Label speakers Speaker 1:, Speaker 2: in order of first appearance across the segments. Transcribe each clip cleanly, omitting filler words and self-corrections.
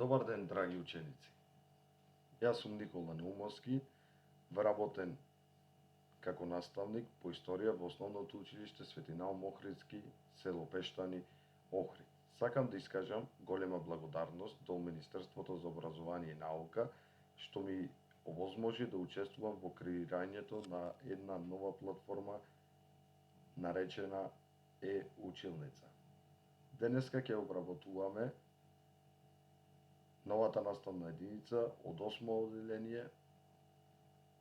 Speaker 1: Добар ден, драги ученици. Јас сум Никола Наумовски, вработен како наставник по историја во Основното училиште Свети Наум Охридски, село Пештани, Охрид. Сакам да искажам голема благодарност до Министерството за образование и наука, што ми овозможи да учествувам во креирањето на една нова платформа наречена Е-училница. Денеска ќе обработуваме новата наставна единица од 8 одделение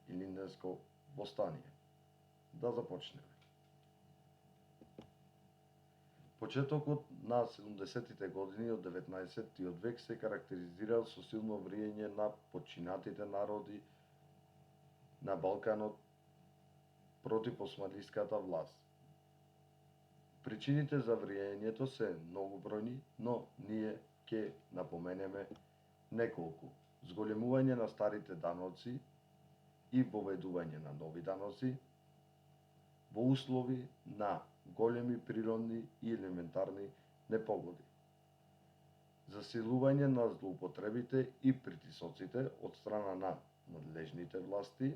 Speaker 1: Илинденско востание. Да започнеме. Почетокот на 70-тите години од 19-тиот век се карактеризирал со силно влијање на потчинатите народи на Балканот против османлиската власт. Причините за влијањето се многобројни, но ние ќе напоменеме неколку. Зголемување на старите даноци и воведување на нови даноци во услови на големи природни и елементарни непогоди. Засилување на злоупотребите и притисоците од страна на надлежните власти.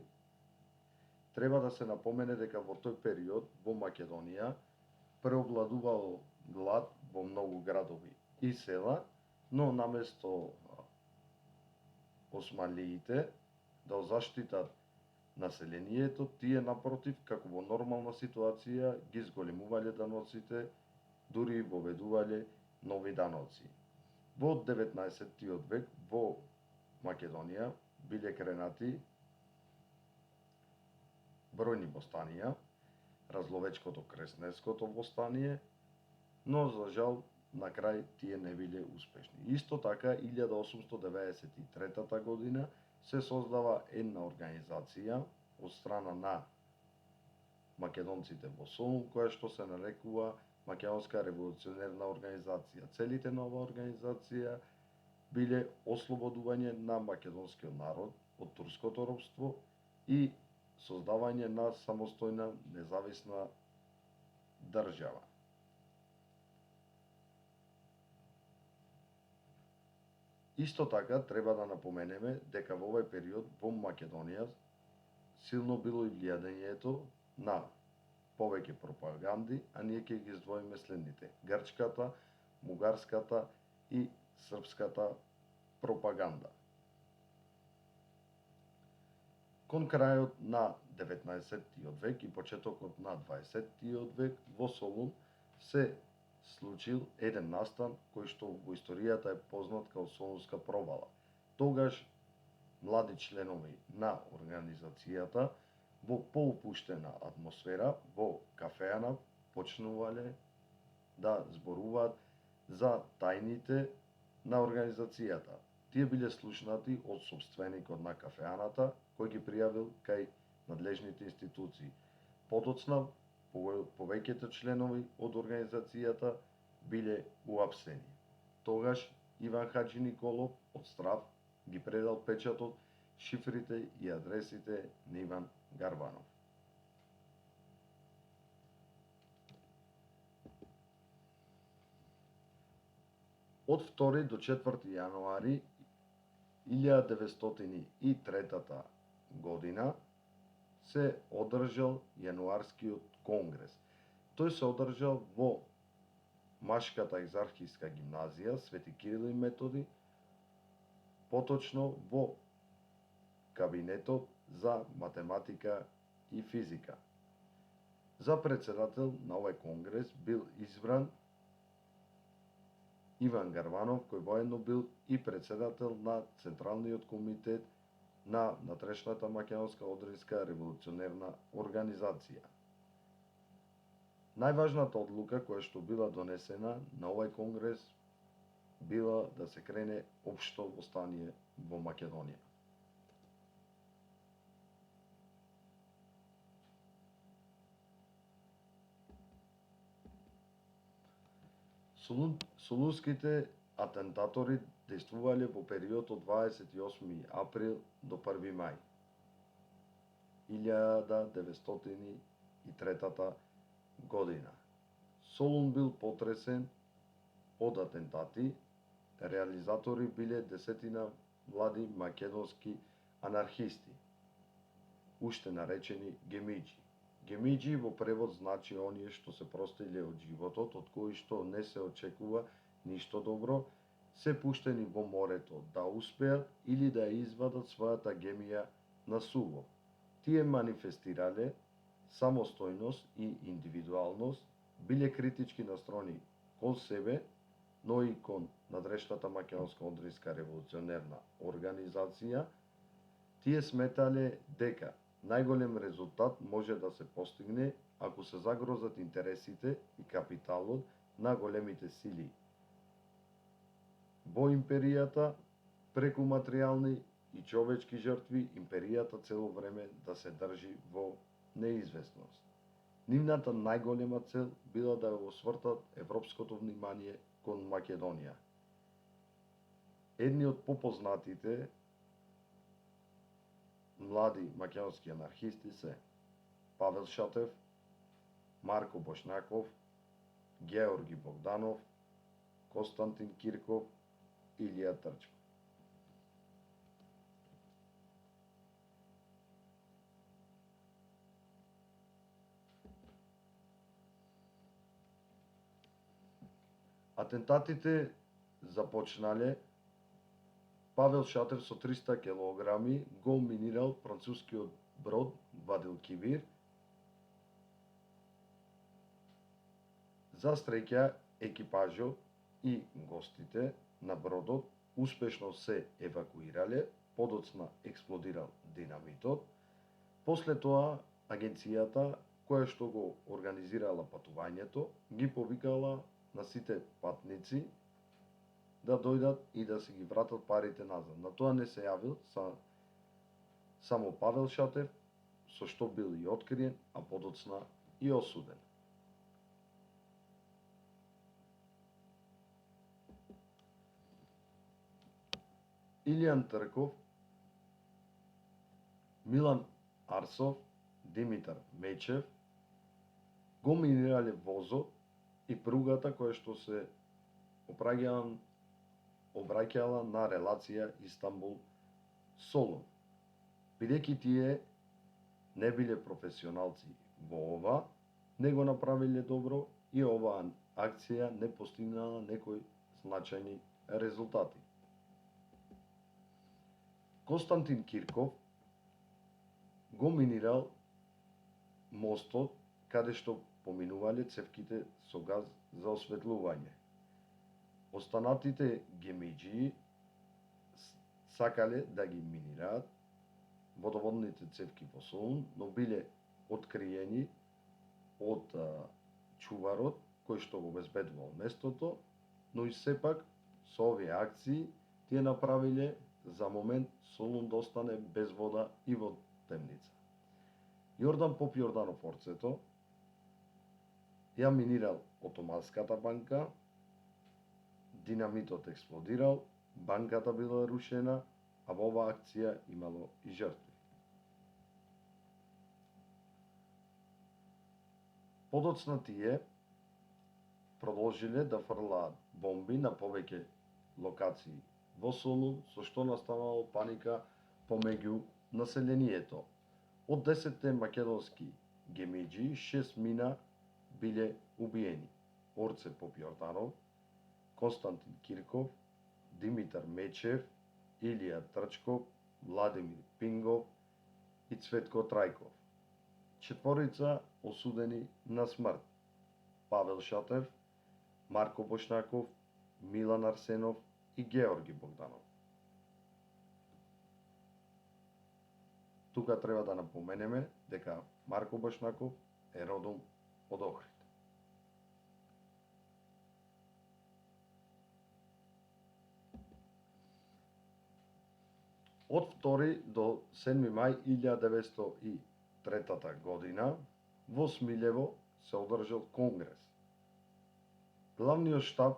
Speaker 1: Треба да се напомене дека во тој период во Македонија преовладувало глад во многу градови и села, но наместо османлиите да заштитат населението, тие напротив, како во нормална ситуација, ги зголемувале даноците, дури и воведувале нови даноци. Во 19-тиот век во Македонија биле кренати бројни востанија, Разловечкото Кресненското востание, но за жал на крај тие не биле успешни. Исто така 1893 година се создава една организација од страна на македонците во Солун, која што се нарекува Македонска револуционерна организација. Целите на оваа организација биле ослободување на македонскиот народ од турското робство и создавање на самостојна независна држава. Исто така треба да напоменеме дека во овој период во Македонија силно било и влијанието на повеќе пропаганди, а ние ќе ги издвоиме следните: грчката, бугарската и српската пропаганда. Кон крајот на 19-тиот век и почетокот на 20-тиот век во Солун се случил еден настан кој што во историјата е познат како Солунска провала. Тогаш млади членови на организацијата во поопуштена атмосфера во кафеана почнувале да зборуваат за тајните на организацијата. Тие биле слушнати од сопственикот на кафеаната, кој ги пријавил кај надлежните институции. Подоцна, повеќето членови од организацијата биле уапсени. Тогаш Иван Хаџи Николов од страв ги предал печатот, шифрите и адресите на Иван Гарбанов. Од 2 до 4 јануари 1903 година се одржал јануарскиот конгрес. Тој се одржал во Машката екзархиска гимназија Свети Кирил и Методи, поточно во кабинетот за математика и физика. За председател на овој конгрес бил избран Иван Гарбанов, кој воедно бил и председател на Централниот комитет на натрешната македонска одринска револуционерна организација. Најважната одлука која што била донесена на овој конгрес била да се крене општо востание во Македонија. Солунските атентатори действувале во период од 28 април до 1 мај 1903 година. Солун бил потресен од атентати Реализатори биле десетина млади македонски анархисти, уште наречени гемиџи. Гемиџи во превод значи оние што се простиле од животот, од кои што не се очекува ништо добро, се пуштени во морето да успеат или да извадат својата гемија на суво. Тие манифестирале самостојност и индивидуалност, биле критички настроени кон себе, но и кон надрештата македонска одринска револуционерна организација. Тие сметале дека најголем резултат може да се постигне ако се загрозат интересите и капиталот на големите сили во империјата преку материјални и човечки жртви, империјата цело време да се држи во неизвестност. Нивната најголема цел била да го свртат европското внимание кон Македонија. Едни од попознатите млади македонски анархисти се Павел Шатев, Марко Бошнаков, Георги Богданов, Константин Кирков, Илија Трчков. Атентатите започнале. Павел Шатев со 300 килограми го минирал францускиот брод Гваделкивир. За среќа, екипажот и гостите на бродот успешно се евакуирале, подоцна експлодирал динамитот. После тоа, агенцијата која што го организирала патувањето, ги повикала на сите патници да дојдат и да си ги вратат парите назад. На тоа не се јавил само Павел Шатев, со што бил и откриен, а подоцна и осуден. Илијан Трков, Милан Арсов, Димитар Мечев го минирале возот и пругата која што се обраќала на релација Истанбул-Солун. Бидејќи тие не биле професионалци во ова, не го направиле добро и оваа акција не постигнала некои значајни резултати. Константин Кирков го минирал мостот каде што поминувале цевките со газ за осветлување. Останатите гемиџи сакале да ги минираат водоводните цевки во Солун, но биле откриени од чуварот кој што го обезбедувал местото, но и сепак со овие акции тие направиле за момент Солун да остане без вода и во темница. Јордан Попјорданов Орцето ја минирал Отоманската банка, динамитот експлодирал, банката била рушена, а во оваа акција имало и жртви. Подоцна тие продолжиле да фрлаат бомби на повеќе локации во Солун, со што настанала паника помеѓу населението. Од 10 македонски гемиџи, 6 мина биле убиени. Орце Попјорданов, Константин Кирков, Димитар Мечев, Илија Трчков, Владимир Пингов и Цветко Трајков. 4 осудени на смрт. Павел Шатев, Марко Бошнаков, Милан Арсенов и Георги Богданов. Тука треба да напоменеме дека Марко Бошнаков е родом од Охрид. Од 2 до 7 мај 1903 година во Смилево се одржал конгрес. Главниот штаб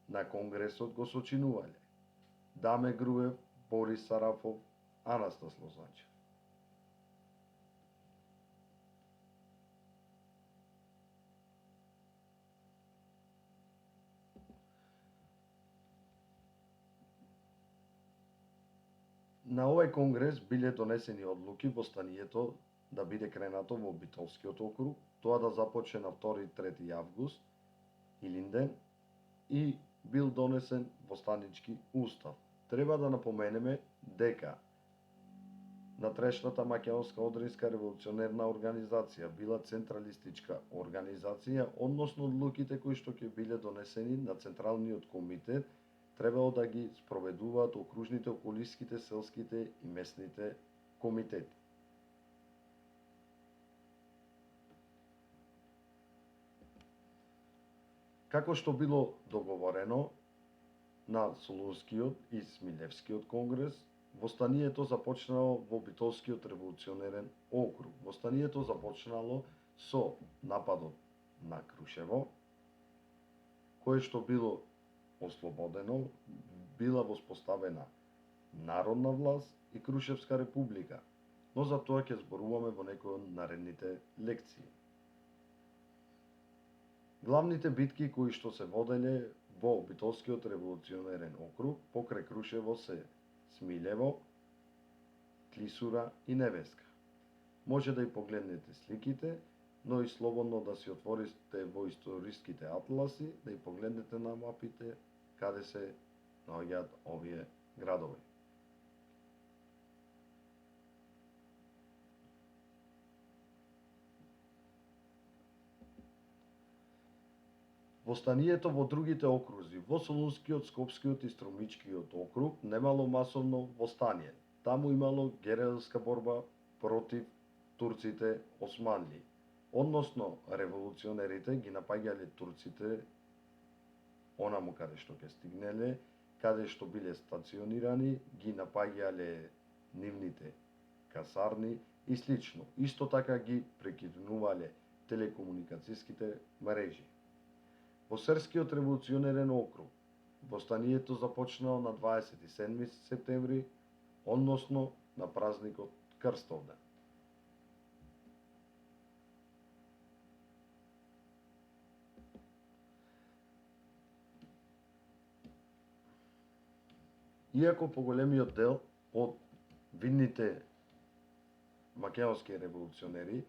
Speaker 1: на конгресот го сочинувале Даме Груев, Борис Сарафов, Анастас Лозанчев. На овој конгрес биле донесени одлуки востанието да биде кренато во Битолскиот округ, тоа да започне на 2-3 август, Илинден, и бил донесен востанички устав. Треба да напоменеме дека Натрешната македонска одринска револуционерна организација била централистичка организација, односно одлуките кои што ќе биле донесени на Централниот комитет требало да ги спроведуваат окружните, околиските, селските и местните комитети. Како што било договорено на Солунскиот и Смилевскиот конгрес, востанието започнало во Битолскиот револуционерен округ. Востанието започнало со нападот на Крушево, кое што било ослободено, била воспоставена народна власт и Крушевска република, но за тоа ќе зборуваме во некои од наредните лекции. Главните битки кои што се воделе во Битолскиот револуционерен округ покрај Крушево се Смилево, Клисура и Невеска. Може да и погледнете сликите, но и слободно да си отворите во историските атласи, да и погледнете на мапите каде се наоѓаат овие градови. Востанието во другите окрузи, во Солунскиот, Скопскиот и Струмичкиот округ, немало масовно востание. Таму имало герилска борба против турците османли. Односно, револуционерите ги напаѓале турците онаму каде што ќе стигнеле, каде што биле стационирани, ги напаѓале нивните касарни и слично. Исто така ги прекинувале телекомуникацијските мрежи. Во Серскиот револуционерен округ, востанието започнало на 27 септември, односно на празникот Крстовден. Иако поголемиот дел од видните македонски револуционери,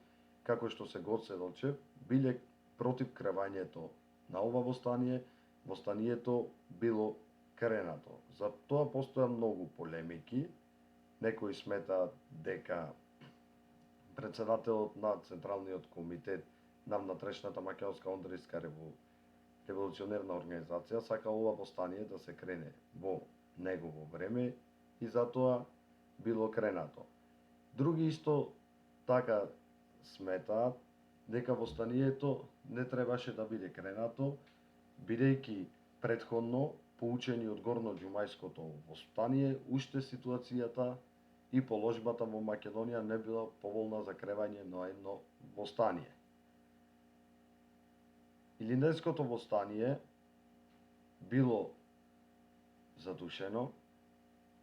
Speaker 1: како што се Гоце Делчев, биле против кревањето на ова востание, востанието било кренато. За тоа постоја многу полемики. Некои сметаат дека председателот на Централниот комитет на Внатрешната македонска одринска револуционерна организација сака ова востание да се крене во негово време и затоа било кренато. Други исто така сметаат дека востанието не требаше да биде кренато, бидејќи претходно, поучени од Горноџумајското востание, уште ситуацијата и положбата во Македонија не била поволна за кревање на едно востание. Илинденското востание било задушено.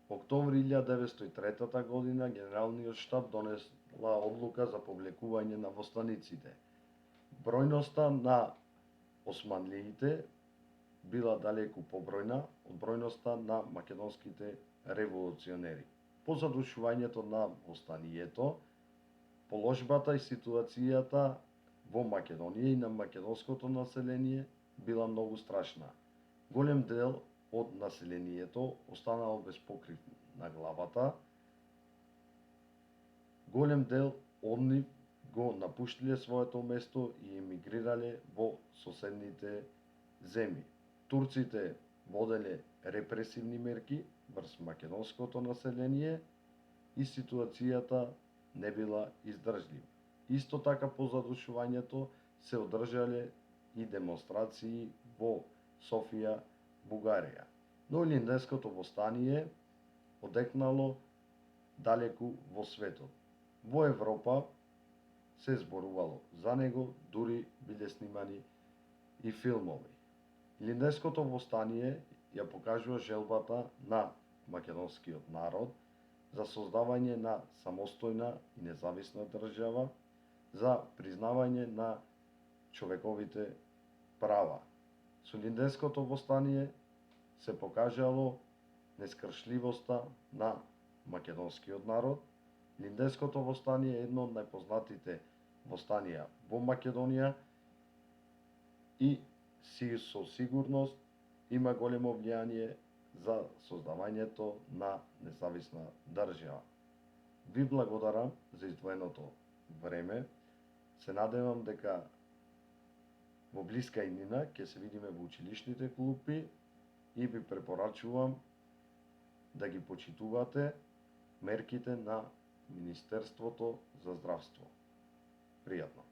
Speaker 1: Октомври 1903 година Генералниот штаб донесла одлука за повлекување на востаниците. Бројноста на османлиите била далеку побројна од бројноста на македонските револуционери. По задушувањето на востанието, положбата и ситуацијата во Македонија и на македонското население била многу страшна. Голем дел од населението останало без покрив на главата. Голем дел од нив го напуштиле своето место и емигрирале во соседните земји. Турците воделе репресивни мерки врз македонското население и ситуацијата не била издржлива. Исто така по задушувањето се одржале и демонстрации во Софија, Бугарија. Но Илинденското востание одекнало далеку во светот. Во Европа се зборувало за него, дури биле снимани и филмови. Илинденското востание ја покажува желбата на македонскиот народ за создавање на самостојна и независна држава, за признавање на човековите права. Со Илинденското востание се покажало нескршливоста на македонскиот народ. Линденското востание е едно од најпознатите востанија во Македонија и со сигурност има големо влијание за создавањето на независна држава. Ви благодарам за издвоеното време. Се надевам дека во блиска иднина ќе се видиме во училишните клупи и ви препорачувам да ги почитувате мерките на Министерството за здравство. Пријатно!